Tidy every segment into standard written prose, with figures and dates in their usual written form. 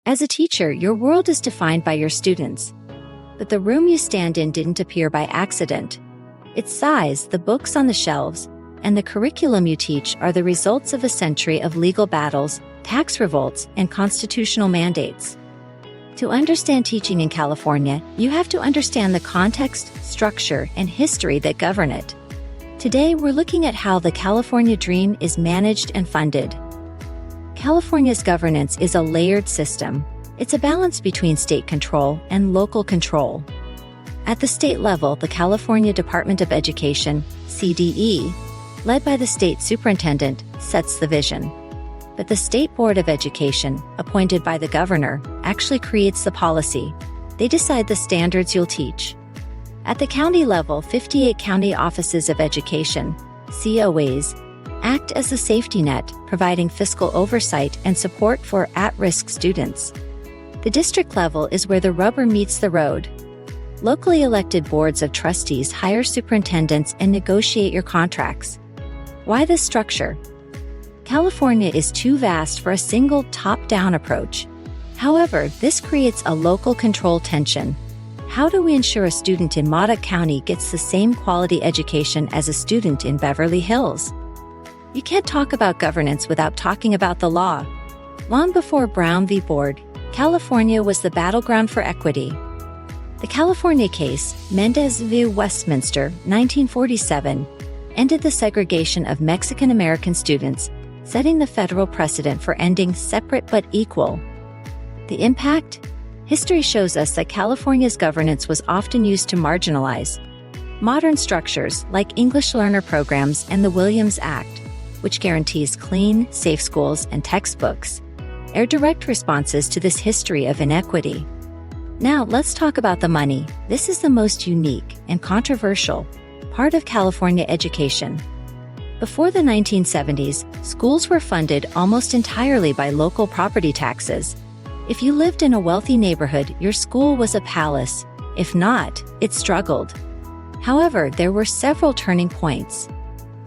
As a teacher, your world is defined by your students. But the room you stand in didn't appear by accident. Its size, the books on the shelves, and the curriculum you teach are the results of a century of legal battles, tax revolts, and constitutional mandates. To understand teaching in California, you have to understand the context, structure, and history that govern it. Today, we're looking at how the California dream is managed and funded. California's governance is a layered system. It's a balance between state control and local control. At the state level, the California Department of Education, CDE, led by the state superintendent, sets the vision. But the State Board of Education, appointed by the governor, actually creates the policy. They decide the standards you'll teach. At the county level, 58 county offices of education, COAs, act as a safety net, providing fiscal oversight and support for at-risk students. The district level is where the rubber meets the road. Locally elected boards of trustees hire superintendents and negotiate your contracts. Why this structure? California is too vast for a single top-down approach. However, this creates a local control tension. How do we ensure a student in Modoc County gets the same quality education as a student in Beverly Hills? You can't talk about governance without talking about the law. Long before Brown v. Board, California was the battleground for equity. The California case, Mendez v. Westminster, 1947, ended the segregation of Mexican American students, setting the federal precedent for ending separate but equal. The impact? History shows us that California's governance was often used to marginalize modern structures like English learner programs and the Williams Act, which guarantees clean, safe schools and textbooks, are direct responses to this history of inequity. Now let's talk about the money. This is the most unique and controversial part of California education. Before the 1970s, schools were funded almost entirely by local property taxes. If you lived in a wealthy neighborhood, your school was a palace. If not, it struggled. However, there were several turning points.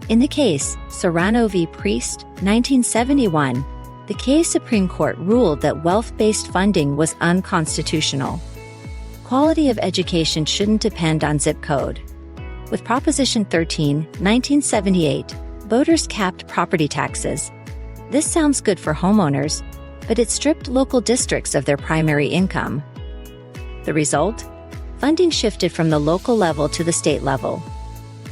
In the case, Serrano v. Priest, 1971, the case Supreme Court ruled that wealth-based funding was unconstitutional. Quality of education shouldn't depend on zip code. With Proposition 13, 1978, voters capped property taxes. This sounds good for homeowners, but it stripped local districts of their primary income. The result? Funding shifted from the local level to the state level.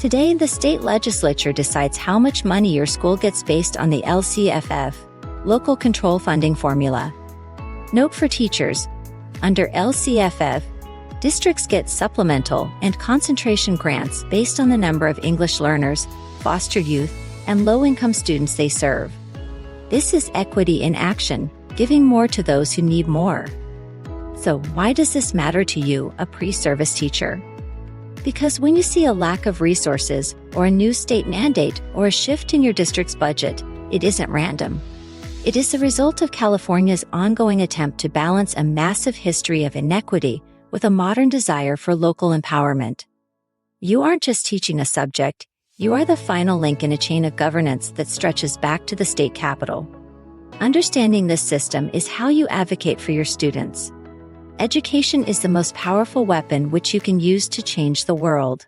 Today, the state legislature decides how much money your school gets based on the LCFF, Local Control Funding Formula. Note for teachers: under LCFF, districts get supplemental and concentration grants based on the number of English learners, foster youth, and low-income students they serve. This is equity in action, giving more to those who need more. So why does this matter to you, a pre-service teacher? Because when you see a lack of resources, or a new state mandate, or a shift in your district's budget, it isn't random. It is the result of California's ongoing attempt to balance a massive history of inequity with a modern desire for local empowerment. You aren't just teaching a subject, you are the final link in a chain of governance that stretches back to the state capitol. Understanding this system is how you advocate for your students. Education is the most powerful weapon which you can use to change the world.